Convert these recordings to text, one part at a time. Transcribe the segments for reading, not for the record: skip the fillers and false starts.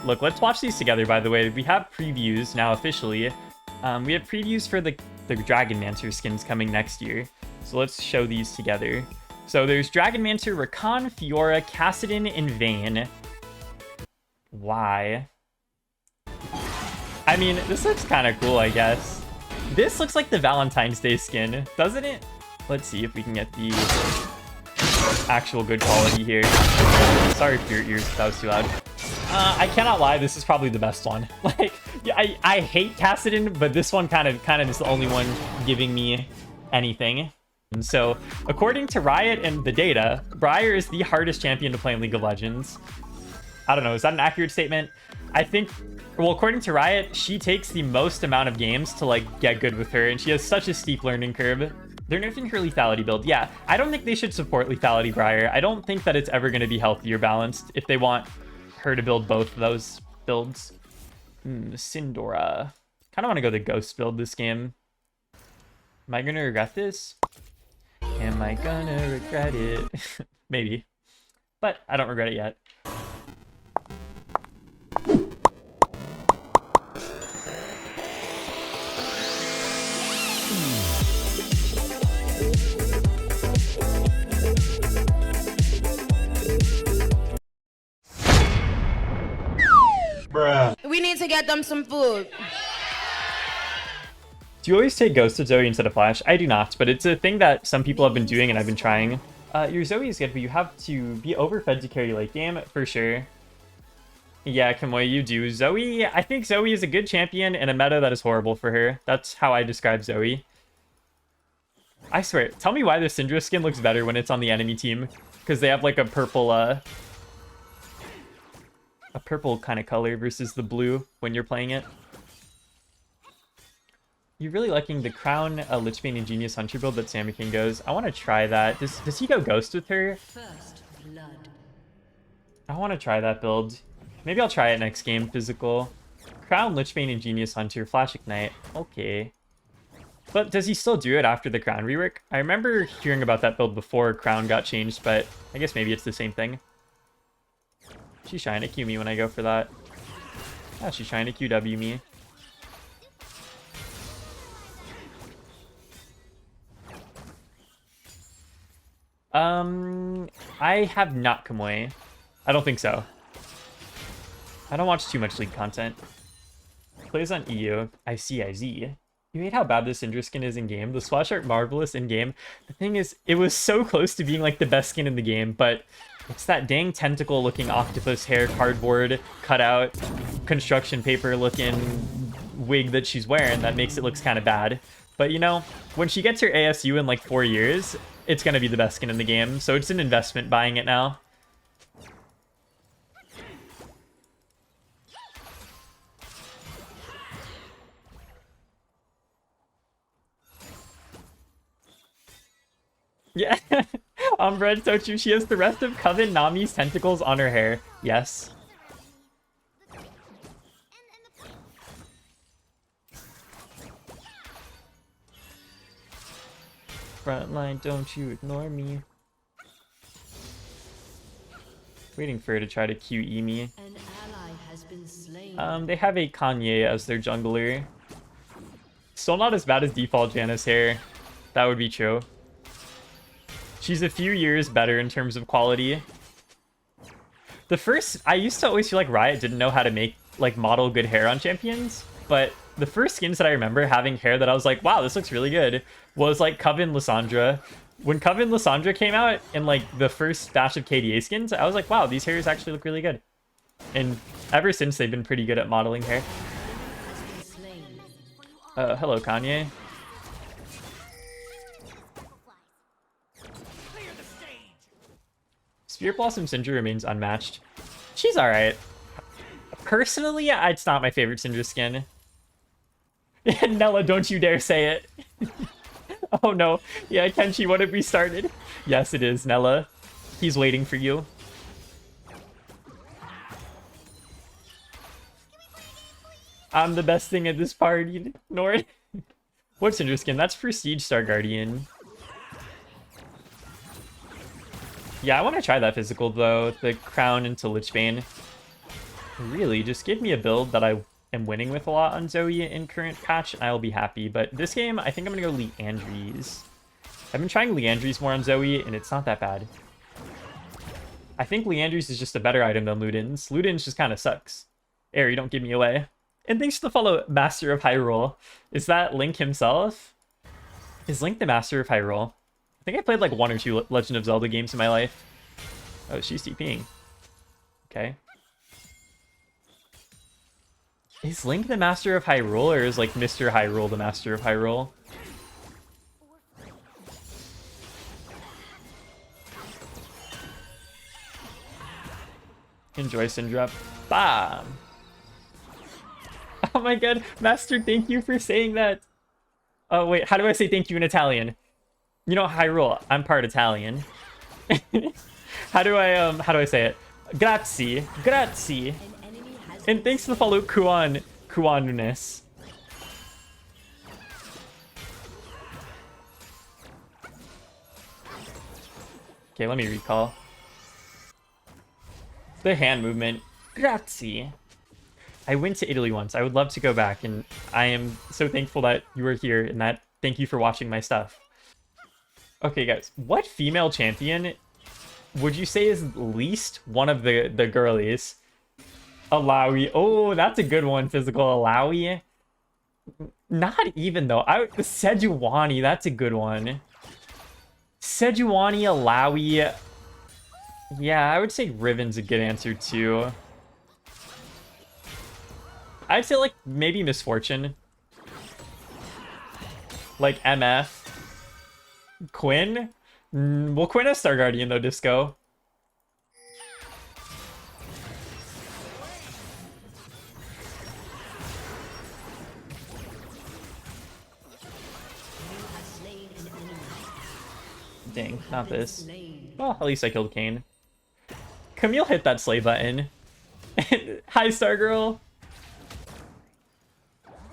Look, let's watch these together, by the way. We have previews now officially. We have previews for the Dragonmancer skins coming next year. So let's show these together. So there's Dragonmancer, Rakan, Fiora, Kassadin, and Vayne. Why? I mean, this looks kind of cool, I guess. This looks like the Valentine's Day skin, doesn't it? Let's see if we can get the actual good quality here. Sorry for your ears if that was too loud. I cannot lie, this is probably the best one. Like, yeah, I hate Kassadin, but this one kind of is the only one giving me anything. And so, according to Riot and the data, Briar is the hardest champion to play in League of Legends. I don't know, is that an accurate statement? I think, well, according to Riot, she takes the most amount of games to, like, get good with her, and she has such a steep learning curve. They're nerfing her lethality build. Yeah, I don't think they should support lethality Briar. I don't think that it's ever going to be healthy or balanced if they want her to build both of those builds. Syndora. Kind of want to go the Ghost build this game. Am I going to regret this? Am I gonna regret it? Maybe. But I don't regret it yet. Bruh. We need to get them some food. Do you always take Ghost to ZOE instead of Flash? I do not, but it's a thing that some people have been doing and I've been trying. Your ZOE is good, but you have to be overfed to carry late game, for sure. Yeah, Kamoy, you do. ZOE, I think ZOE is a good champion in a meta that is horrible for her. That's how I describe ZOE. I swear, tell me why the Syndra skin looks better when it's on the enemy team. Because they have like a purple kind of color versus the blue when you're playing it. You're really liking the Crown, Lichbane, and Genius Hunter build that Sammy King goes. I want to try that. Does he go Ghost with her? First blood. I want to try that build. Maybe I'll try it next game, physical. Crown, Lichbane, and Genius Hunter, Flash Ignite. Okay. But does he still do it after the Crown rework? I remember hearing about that build before Crown got changed, but I guess maybe it's the same thing. She's trying to Q me when I go for that. Yeah, she's trying to QW me. I have not Kamoy. I don't think so. I don't watch too much League content. Plays on EU. I see. You hate how bad this Syndra skin is in-game. The splash art marvelous in-game. The thing is, it was so close to being like the best skin in the game, but it's that dang tentacle-looking octopus hair cardboard cutout construction paper-looking wig that she's wearing that makes it look kind of bad. But you know, when she gets her ASU in like 4 years, it's going to be the best skin in the game, so it's an investment buying it now. Yeah, Umbred Tochu, she has the rest of Coven Nami's tentacles on her hair. Yes. Frontline, don't you ignore me. Waiting for her to try to QE me. An ally has been slain. They have a Kanye as their jungler. Still not as bad as default Janna's hair. That would be true. She's a few years better in terms of quality. I used to always feel like Riot didn't know how to make, like, model good hair on champions, but the first skins that I remember having hair that I was like, wow, this looks really good, was, like, Coven Lissandra. When Coven Lissandra came out in, like, the first batch of KDA skins, I was like, wow, these hairs actually look really good. And ever since, they've been pretty good at modeling hair. Hello, Kanye. Spirit Blossom Syndra remains unmatched. She's alright. Personally, it's not my favorite Syndra skin. Nella, don't you dare say it. Oh no. Yeah, Kenshi, what have we started? Yes, it is, Nella. He's waiting for you. I'm the best thing at this party. Ignore it. What's Syndra skin? That's Prestige Star Guardian. Yeah, I want to try that physical, though. The Crown into Lichbane. Really, just give me a build that I am winning with a lot on ZOE in current patch, and I will be happy. But this game, I think I'm going to go Leandries. I've been trying Leandries more on ZOE, and it's not that bad. I think Leandries is just a better item than Luden's. Luden's just kind of sucks. Air, you don't give me away. And thanks to the follow, Master of Hyrule. Is that Link himself? Is Link the Master of Hyrule? I think I played like 1 or 2 Legend of Zelda games in my life. Oh, she's TPing. Okay. Is Link the Master of Hyrule, or is like Mr. Hyrule the Master of Hyrule? Enjoy Syndra. Bam! Oh my god, Master, thank you for saying that. Oh wait, how do I say thank you in Italian? You know, Hyrule, I'm part Italian. How do I say it? Grazie, grazie. And thanks to the follow, Kuanunes. Okay, let me recall. The hand movement. Grazie. I went to Italy once. I would love to go back, and I am so thankful that you were here, and that thank you for watching my stuff. Okay, guys, what female champion would you say is least one of the girlies? Alawi. Oh, that's a good one, physical Alawi. Not even, though. Sejuani, that's a good one. Sejuani, Alawi. Yeah, I would say Riven's a good answer, too. I'd say, like, maybe Misfortune. Like, MF. Quinn? Well, Quinn has Star Guardian, though, Disco. Dang, not this. Well, at least I killed Kane. Camille hit that slay button. Hi, Stargirl.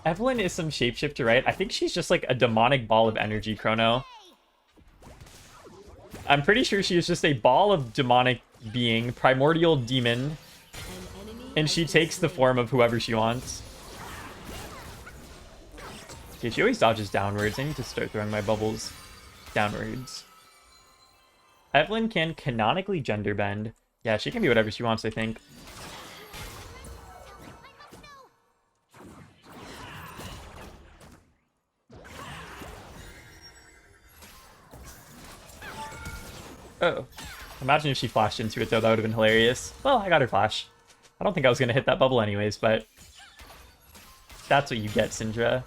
Evelyn is some shapeshifter, right? I think she's just like a demonic ball of energy, Chrono. I'm pretty sure she is just a ball of demonic being, primordial demon. And she takes the form of whoever she wants. Okay, she always dodges downwards. I need to start throwing my bubbles downwards. Evelyn can canonically gender bend. Yeah, she can be whatever she wants, I think. Oh. Imagine if she flashed into it, though. That would have been hilarious. Well, I got her flash. I don't think I was going to hit that bubble anyways, but... That's what you get, Syndra.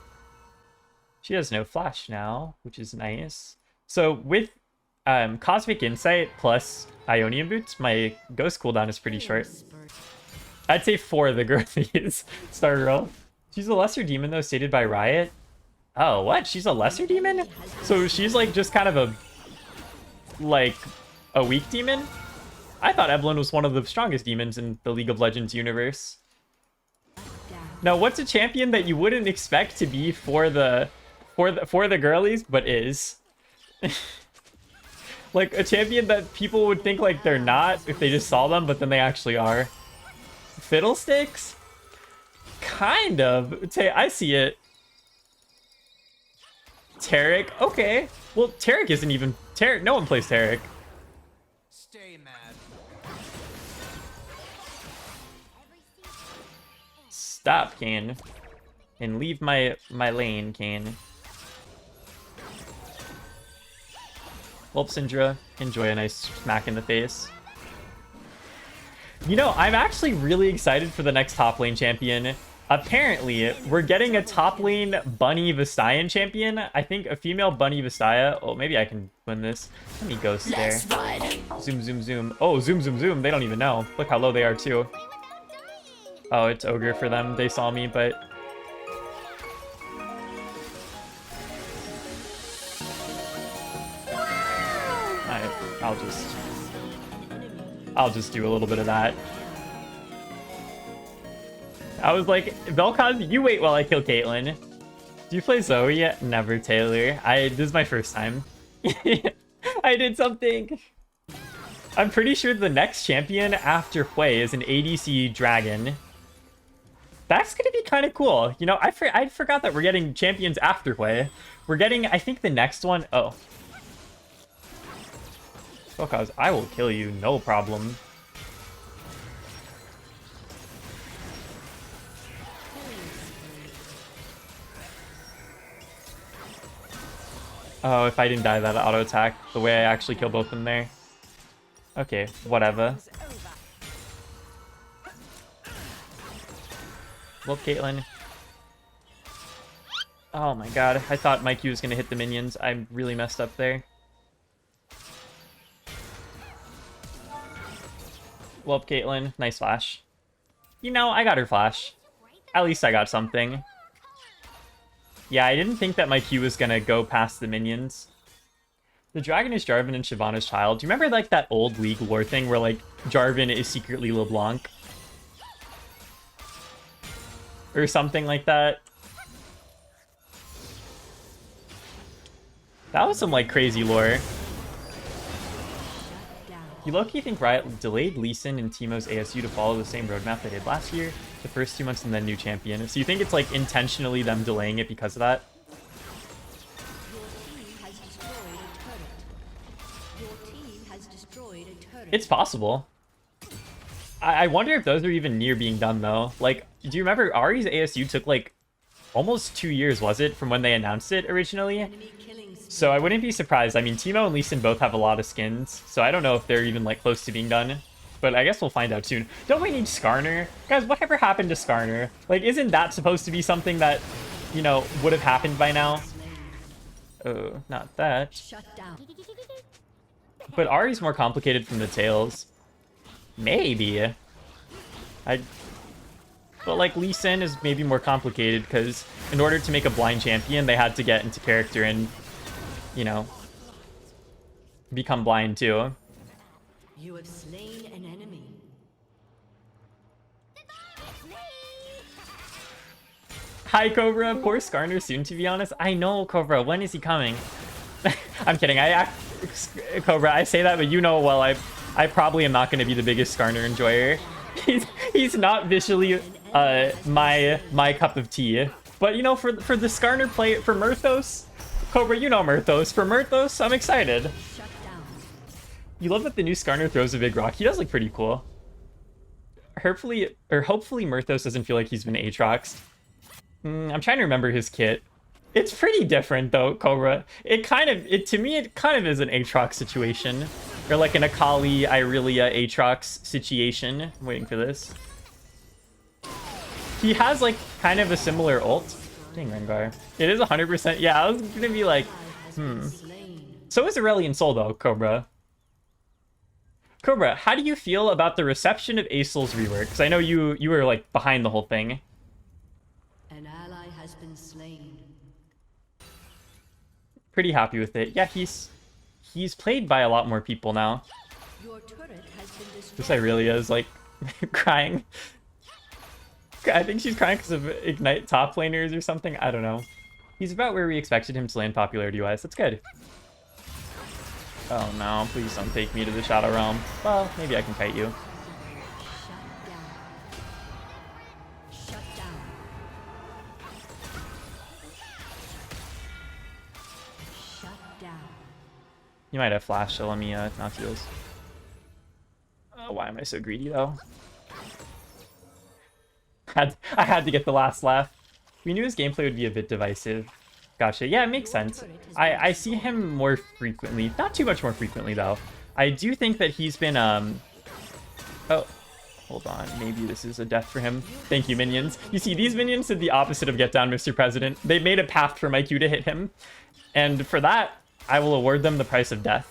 She has no flash now, which is nice. So, with Cosmic Insight plus Ionian Boots, my Ghost cooldown is pretty short. I'd say 4 of the girlies. Stargirl. She's a lesser demon, though, stated by Riot. Oh, what? She's a lesser demon? So she's, like, just kind of a... like... a weak demon? I thought Evelyn was one of the strongest demons in the League of Legends universe. Now, what's a champion that you wouldn't expect to be for the girlies, but is? Like, a champion that people would think, like, they're not if they just saw them, but then they actually are. Fiddlesticks? Kind of. I see it. Taric? Okay. Well, Taric isn't even... no one plays Taric. Stay mad. Stop, Kane. And leave my lane, Kane. Well, Syndra, enjoy a nice smack in the face. You know, I'm actually really excited for the next top lane champion. Apparently, we're getting a top lane Bunny Vistayan champion. I think a female Bunny Vistaya. Oh, maybe I can win this. Let me ghost there. Zoom, zoom, zoom. Oh, zoom, zoom, zoom. They don't even know. Look how low they are, too. Oh, it's Ogre for them. They saw me, but... I'll just do a little bit of that. I was like, Vel'Koz, you wait while I kill Caitlyn. Do you play Zoe yet? Never, Taylor. This is my first time. I did something. I'm pretty sure the next champion after Hui is an ADC dragon. That's gonna be kind of cool. You know, I forgot that we're getting champions after Hui. We're getting, I think, the next one. Oh. Because I will kill you, no problem. Oh, if I didn't die that auto attack, the way I actually kill both of them there. Okay, whatever. Well, Caitlyn. Oh my god, I thought Mikey was gonna hit the minions. I really messed up there. Well, Caitlyn, nice flash. You know, I got her flash. At least I got something. Yeah, I didn't think that my Q was gonna go past the minions. The dragon is Jarvan and Shyvana's child. Do you remember like that old League lore thing where like Jarvan is secretly LeBlanc? Or something like that? That was some like crazy lore. You low-key think Riot delayed Lee Sin and Teemo's ASU to follow the same roadmap they did last year, the first 2 months and then new champion. So you think it's like intentionally them delaying it because of that? It's possible. I wonder if those are even near being done though. Like, do you remember Ari's ASU took like almost 2 years, was it, from when they announced it originally? So I wouldn't be surprised. I mean, Teemo and Lee Sin both have a lot of skins, so I don't know if they're even like close to being done. But I guess we'll find out soon. Don't we need Skarner? Guys, whatever happened to Skarner? Like, isn't that supposed to be something that, you know, would have happened by now? Oh, not that. Shut down. But Ari's more complicated from the tails. Maybe. But like Lee Sin is maybe more complicated because in order to make a blind champion, they had to get into character and, you know, become blind too. You have slain an enemy. Hi, Cobra. Poor Skarner soon, to be honest. I know, Cobra. When is he coming? I'm kidding. Cobra, I say that, but you know well, I probably am not going to be the biggest Skarner enjoyer. He's not visually my cup of tea. But, you know, for the Skarner play, for Murthos, Cobra, you know Murthos. For Murthos, I'm excited. Shut down. You love that the new Skarner throws a big rock. He does look pretty cool. Hopefully Murthos doesn't feel like he's been Aatroxed. I'm trying to remember his kit. It's pretty different though, Cobra. To me, it kind of is an Aatrox situation. Or like an Akali, Irelia, Aatrox situation. I'm waiting for this. He has like kind of a similar ult. Dang, Rengar. It is 100%. Yeah, I was gonna be like, So is Aurelion Sol though, Cobra. Cobra, how do you feel about the reception of Acel's rework? Because I know you were like behind the whole thing. An ally has been slain. Pretty happy with it. Yeah, he's played by a lot more people now. Your turret has been destroyed. This Irelia is like crying. I think she's crying because of Ignite top laners or something. I don't know. He's about where we expected him to land popularity-wise. That's good. Oh no, please don't take me to the Shadow Realm. Well, maybe I can fight you. Shut down. Shut down. You might have flash, so let me not heals. Why am I so greedy though? I had to get the last laugh. We knew his gameplay would be a bit divisive. Gotcha. Yeah, it makes sense. I see him more frequently. Not too much more frequently, though. I do think that he's been, Oh, hold on. Maybe this is a death for him. Thank you, minions. You see, these minions did the opposite of get down, Mr. President. They made a path for my Q to hit him. And for that, I will award them the price of death.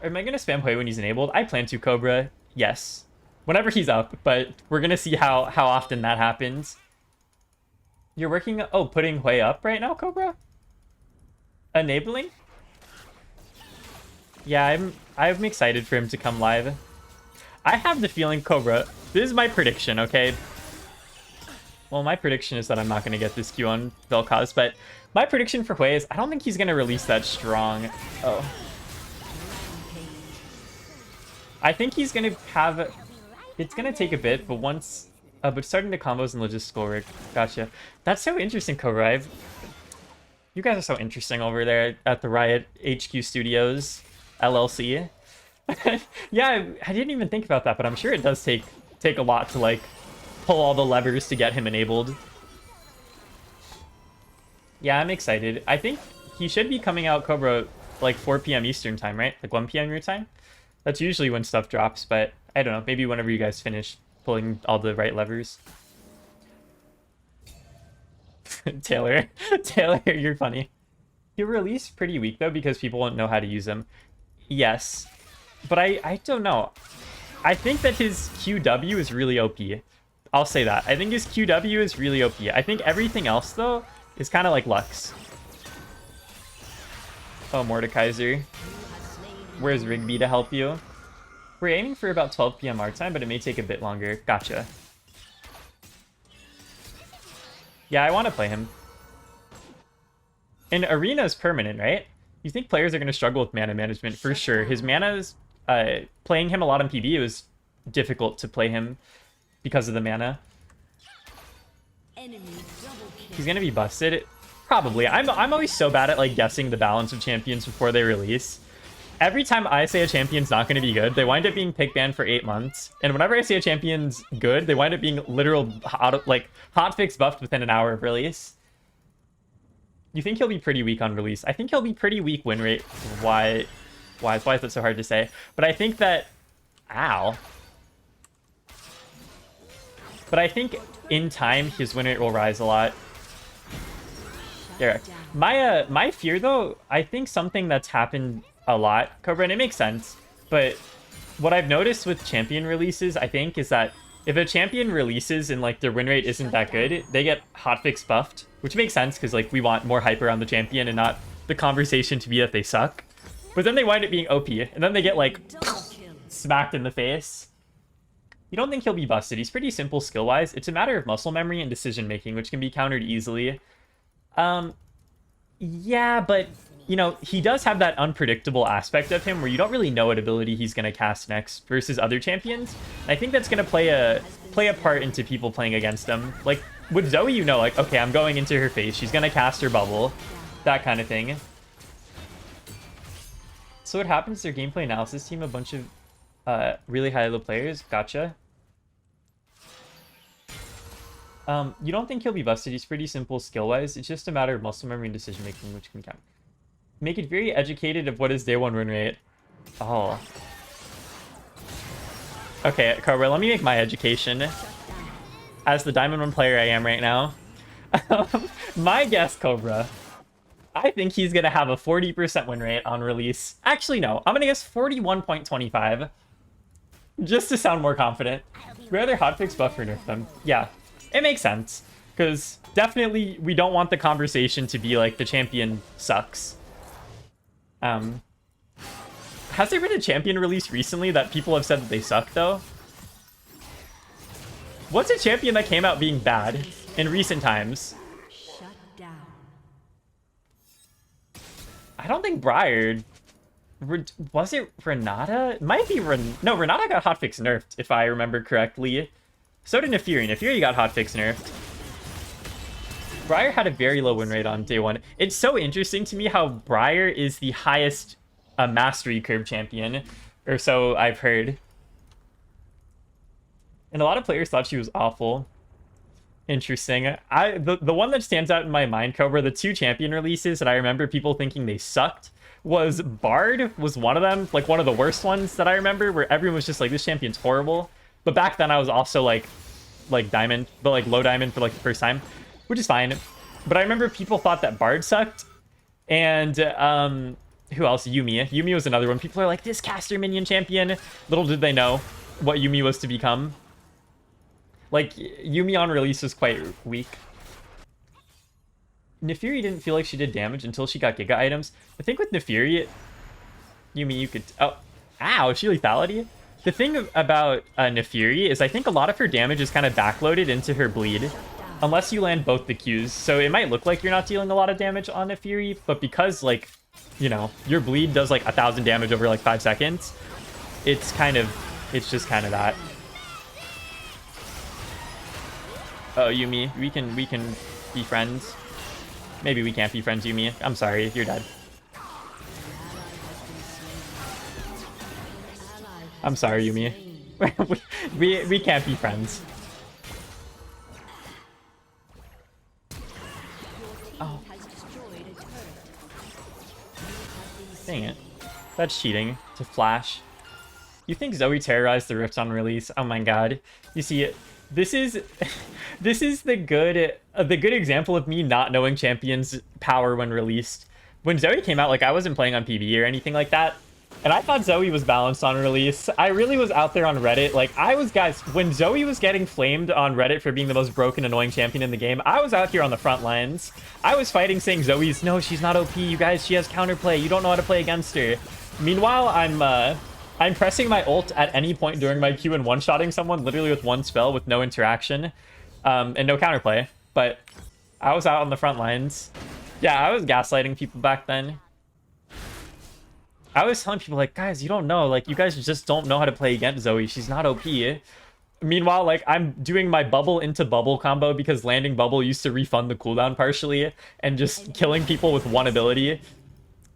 Am I going to spam Hui when he's enabled? I plan to, Cobra. Yes. Whenever he's up, but we're going to see how often that happens. You're working... Oh, putting Hui up right now, Cobra? Enabling? Yeah, I'm excited for him to come live. I have the feeling, Cobra, this is my prediction, okay? Well, my prediction is that I'm not going to get this Q on Vel'Koz, but my prediction for Hui is I don't think he's going to release that strong... Oh. I think he's gonna have... It's gonna take a bit, but once... but starting the combos and logistical work. Gotcha. That's so interesting, Cobra. You guys are so interesting over there at the Riot HQ Studios, LLC. Yeah, I didn't even think about that, but I'm sure it does take a lot to, like, pull all the levers to get him enabled. Yeah, I'm excited. I think he should be coming out, Cobra, like 4 p.m. Eastern time, right? Like 1 p.m. your time? That's usually when stuff drops, but I don't know. Maybe whenever you guys finish pulling all the right levers. Taylor, you're funny. He'll release pretty weak, though, because people won't know how to use him. Yes, but I don't know. I think that his QW is really OP. I'll say that. I think his QW is really OP. I think everything else, though, is kind of like Lux. Oh, Mordekaiser. Where's Rigby to help you? We're aiming for about 12 p.m. our time, but it may take a bit longer. Gotcha. Yeah, I want to play him. And Arena is permanent, right? You think players are going to struggle with mana management? For sure. His mana is... playing him a lot on PB, it was difficult to play him because of the mana. He's going to be busted. Probably. I'm always so bad at, like, guessing the balance of champions before they release. Every time I say a champion's not going to be good, they wind up being pick banned for 8 months. And whenever I say a champion's good, they wind up being literal hotfix buffed within an hour of release. You think he'll be pretty weak on release? I think he'll be pretty weak win rate. Why is that so hard to say? But I think that... Ow. But I think in time, his win rate will rise a lot. Erick. My fear, though, I think something that's happened a lot, Cobra, and it makes sense, but what I've noticed with champion releases, I think, is that if a champion releases and, like, their win rate isn't that good, they get hotfix buffed, which makes sense, because, like, we want more hype around the champion and not the conversation to be that they suck. But then they wind up being OP, and then they get, like, smacked in the face. You don't think he'll be busted. He's pretty simple skill-wise. It's a matter of muscle memory and decision-making, which can be countered easily. Yeah, but... You know, he does have that unpredictable aspect of him where you don't really know what ability he's going to cast next versus other champions. I think that's going to play a part into people playing against him. Like, with ZOE, you know, like, okay, I'm going into her face. She's going to cast her bubble. That kind of thing. So what happens to their gameplay analysis team? A bunch of really high-level players. Gotcha. You don't think he'll be busted. He's pretty simple skill-wise. It's just a matter of muscle memory and decision-making, which can count. Make it very educated of what is day 1 win rate. Oh. Okay, Cobra, let me make my education. As the Diamond 1 player I am right now. My guess, Cobra. I think he's going to have a 40% win rate on release. Actually, no. I'm going to guess 41.25. Just to sound more confident. Rather hotfix buff or nerf them. Yeah, it makes sense. Because definitely we don't want the conversation to be like the champion sucks. Has there been a champion release recently that people have said that they suck, though? What's a champion that came out being bad in recent times? Shut down. I don't think Briar... Was it Renata? It might be No, Renata got hotfix nerfed, if I remember correctly. So did Neferi. Neferi got hotfix nerfed. Briar had a very low win rate on day 1. It's so interesting to me how Briar is the highest mastery curve champion, or so I've heard. And a lot of players thought she was awful. Interesting. The one that stands out in my mind, Cobra, the 2 champion releases that I remember people thinking they sucked, was Bard was one of them, like one of the worst ones that I remember, where everyone was just like, this champion's horrible. But back then I was also like Diamond, but like low Diamond for like the first time. Which is fine. But I remember people thought that Bard sucked. And, who else? Yuumi. Yuumi was another one. People are like, this caster minion champion. Little did they know what Yuumi was to become. Like, Yuumi on release was quite weak. Neferi didn't feel like she did damage until she got Giga items. I think with Neferi, Yuumi, you could... Oh, ow, she lethality? The thing about Neferi is I think a lot of her damage is kind of backloaded into her bleed. Unless you land both the Qs. So it might look like you're not dealing a lot of damage on Neferi, but because, like, you know, your bleed does like 1,000 damage over like 5 seconds, it's just kind of that. Oh, Yumi, we can be friends. Maybe we can't be friends, Yumi. I'm sorry, you're dead. I'm sorry, Yumi. we can't be friends. Oh. Dang it. That's cheating to flash. You think Zoe terrorized the Rift on release? Oh my god. You see, this is the good example of me not knowing Champion's power when released. When Zoe came out, like, I wasn't playing on PvE or anything like that. And I thought Zoe was balanced on release. I really was out there on Reddit. Like, guys, when Zoe was getting flamed on Reddit for being the most broken, annoying champion in the game, I was out here on the front lines. I was fighting saying no, she's not OP. You guys, she has counterplay. You don't know how to play against her. Meanwhile, I'm pressing my ult at any point during my Q and one-shotting someone literally with one spell with no interaction and no counterplay. But I was out on the front lines. Yeah, I was gaslighting people back then. I was telling people, like, guys, you don't know. Like, you guys just don't know how to play against Zoe. She's not OP. Meanwhile, like, I'm doing my bubble into bubble combo because landing bubble used to refund the cooldown partially and just killing people with one ability.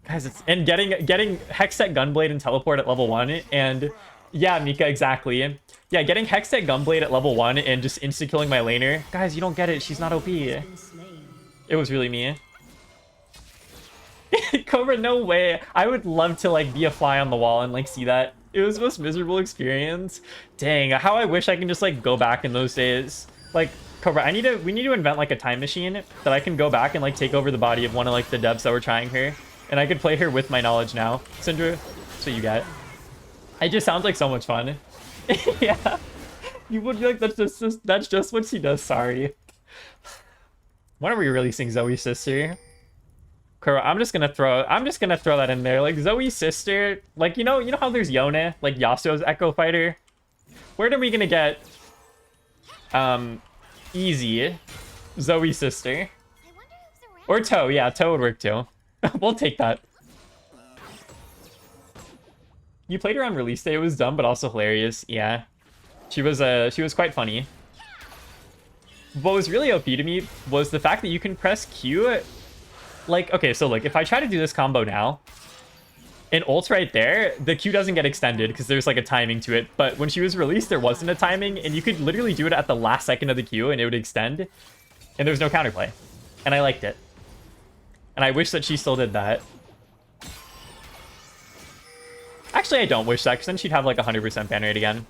Guys, and getting Hextech Gunblade and Teleport at level 1 and... Yeah, Mika, exactly. Yeah, getting Hextech Gunblade at level 1 and just insta-killing my laner. Guys, you don't get it. She's not OP. It was really me. Cobra, no way. I would love to, like, be a fly on the wall and, like, see that. It was the most miserable experience. Dang, how I wish I can just, like, go back in those days. Like, Cobra, we need to invent, like, a time machine that I can go back and, like, take over the body of one of, like, the devs that were trying her. And I could play her with my knowledge now. Syndra, that's what you get. It just sounds like so much fun. Yeah. You would be like, that's just what she does, sorry. When are we releasing Zoe's sister? I'm just gonna throw that in there. Like, Zoe's sister, like, you know how there's Yone, like Yasuo's Echo Fighter? Where are we gonna get easy Zoe's sister? Or Toe, yeah, Toe would work too. We'll take that. You played her on release day, it was dumb but also hilarious. Yeah. She was quite funny. What was really OP to me was the fact that you can press Q. Like, okay, so like if I try to do this combo now, and ult right there, the Q doesn't get extended because there's like a timing to it. But when she was released, there wasn't a timing, and you could literally do it at the last second of the Q and it would extend, and there was no counterplay. And I liked it. And I wish that she still did that. Actually, I don't wish that, because then she'd have like 100% ban rate again.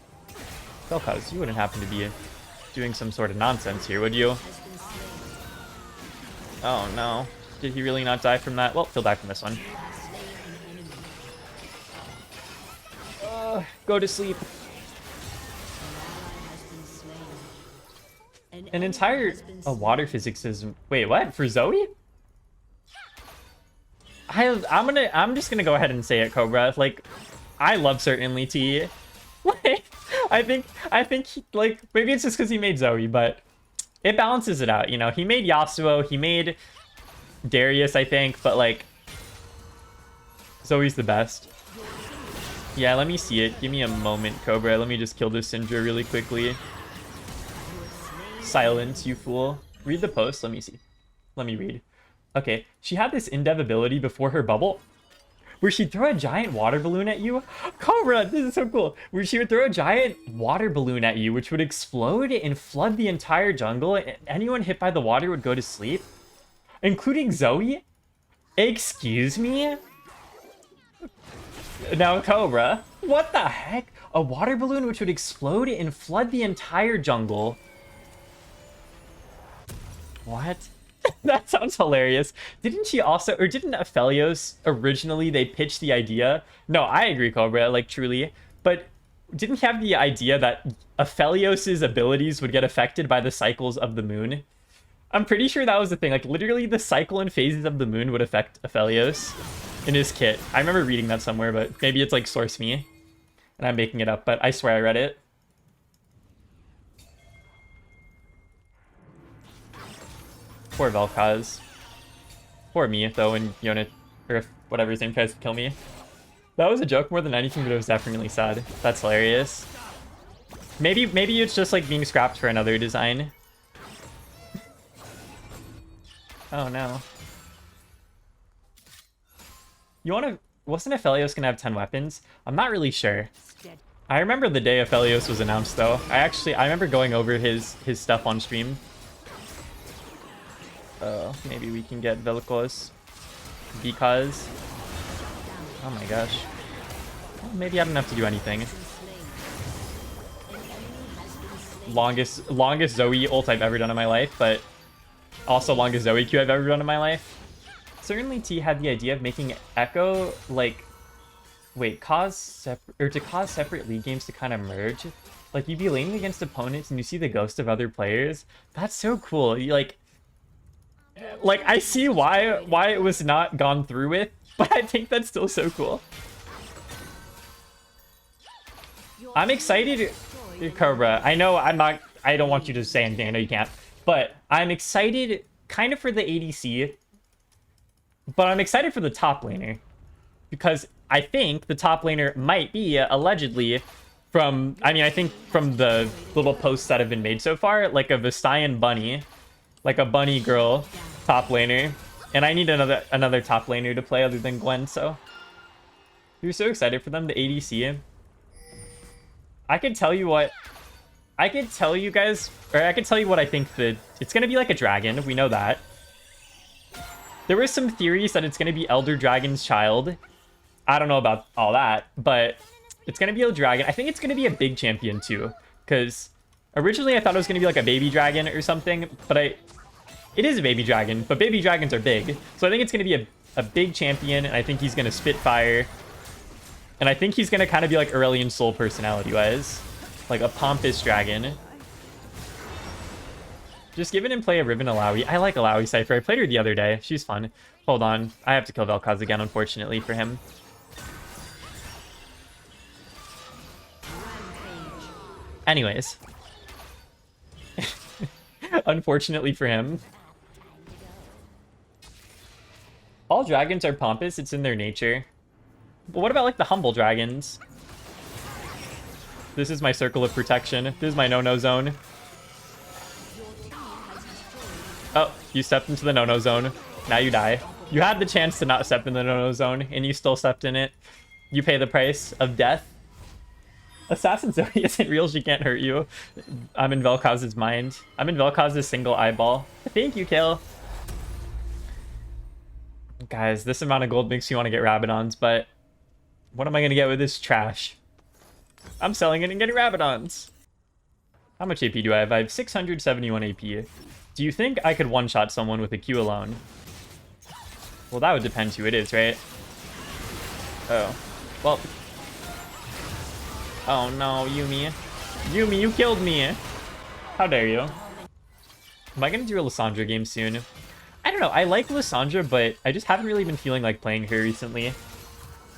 Vel'Koz, you wouldn't happen to be doing some sort of nonsense here, would you? Oh no. Did he really not die from that? Well, he'll die from this one. Go to sleep. An entire water physics is... Wait, what? For Zoe? I'm just gonna go ahead and say it, Cobra. Like, I love certainly T. Like, I think like, maybe it's just because he made Zoe, but it balances it out, you know? He made Yasuo, he made Darius, I think, but like, Zoe's the best. Yeah, let me see it. Give me a moment, Cobra. Let me just kill this Syndra really quickly. Silence, you fool. Read the post. Let me see. Let me read. Okay, she had this in-dev ability before her bubble where she'd throw a giant water balloon at you. Cobra, this is so cool. Where she would throw a giant water balloon at you, which would explode and flood the entire jungle. And anyone hit by the water would go to sleep, including Zoe. Excuse me? Now, Cobra, what the heck? A water balloon which would explode and flood the entire jungle. What? That sounds hilarious. Didn't she also, or didn't Aphelios originally, they pitched the idea? No, I agree, Cobra, like, truly. But didn't he have the idea that Aphelios' abilities would get affected by the cycles of the moon? I'm pretty sure that was the thing. Like, literally, the cycle and phases of the moon would affect Aphelios in his kit. I remember reading that somewhere, but maybe it's, like, source me. And I'm making it up, but I swear I read it. Poor Vel'Koz. Poor me, though, and Yone, or if whatever his name tries to kill me. That was a joke more than anything, but it was definitely sad. That's hilarious. Maybe it's just like being scrapped for another design. Oh no. You wanna... Wasn't Aphelios gonna have 10 weapons? I'm not really sure. I remember the day Aphelios was announced though. I remember going over his stuff on stream. Maybe we can get Vel'Koz. Because... Oh my gosh. Well, maybe I don't have to do anything. Longest ZOE ult I've ever done in my life, but also longest ZOE Q I've ever done in my life. Certainly T had the idea of making Echo, like... Wait, to cause separate league games to kind of merge? Like, you'd be laning against opponents and you see the ghost of other players? That's so cool. Like, I see why it was not gone through with, but I think that's still so cool. I'm excited, Cobra. I know I don't want you to say anything. I know you can't. But I'm excited kind of for the ADC. But I'm excited for the top laner. Because I think the top laner might be, allegedly, from... I mean, I think from the little posts that have been made so far, like a Vistayan bunny. Like a bunny girl top laner. And I need another top laner to play other than Gwen, so... We're so excited for them, the ADC. I could tell you what... I could tell you guys... Or I could tell you what I think the... It's gonna be like a dragon, we know that. There were some theories that it's gonna be Elder Dragon's child. I don't know about all that, but... It's gonna be a dragon. I think it's gonna be a big champion too. Because... Originally I thought it was gonna be like a baby dragon or something, but It is a baby dragon, but baby dragons are big. So I think it's gonna be a big champion, and I think he's gonna spit fire. And I think he's gonna kind of be like Aurelion Sol personality-wise. Like a pompous dragon. Just give it and play a Riven Alawi. I like Alawi Cypher. I played her the other day. She's fun. Hold on. I have to kill Vel'Koz again, unfortunately, for him. Anyways. Unfortunately for him. All dragons are pompous. It's in their nature. But what about, like, the humble dragons? This is my circle of protection. This is my no-no zone. Oh, you stepped into the no-no zone. Now you die. You had the chance to not step in the no-no zone, and you still stepped in it. You pay the price of death. Assassin ZOE isn't real. She can't hurt you. I'm in Vel'Koz's mind. I'm in Vel'Koz's single eyeball. Thank you, Kill. Guys, this amount of gold makes me want to get Rabadons, but what am I going to get with this trash? I'm selling it and getting Rabadons. How much AP do I have? I have 671 AP. Do you think I could one-shot someone with a Q alone? Well, that would depend who it is, right? Oh. Well. Oh no, Yuumi. Yuumi, you killed me. How dare you? Am I going to do a Lissandra game soon? I don't know. I like Lissandra, but I just haven't really been feeling like playing her recently.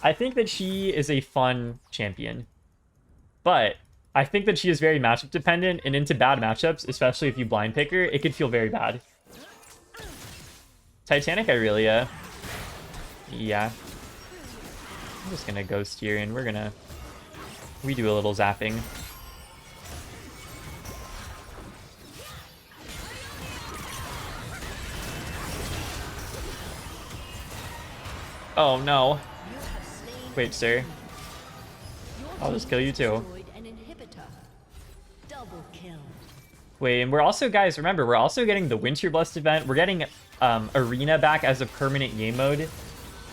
I think that she is a fun champion. But I think that she is very matchup dependent, and into bad matchups, especially if you blind pick her, it could feel very bad. Titanic Irelia. Yeah. I'm just gonna ghost here, and we're gonna... We do a little zapping. Oh no. Wait, sir. I'll just kill you too. Wait, and we're also, guys, remember, we're also getting the Winter Blast event. We're getting Arena back as a permanent game mode.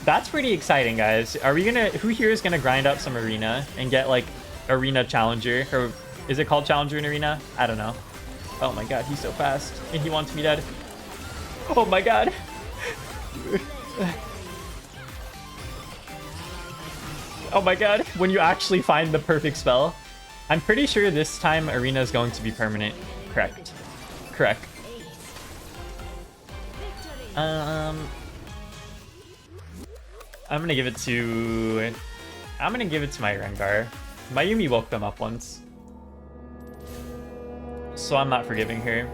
That's pretty exciting, guys. Are we gonna... Who here is gonna grind up some Arena and get, like, Arena Challenger? Or is it called Challenger in Arena? I don't know. Oh my god, he's so fast. And he wants me dead. Oh my god. Oh my god, when you actually find the perfect spell. I'm pretty sure this time Arena is going to be permanent. Correct. Correct. I'm gonna give it to... I'm gonna give it to my Rengar. My Yuumi woke them up once. So I'm not forgiving her.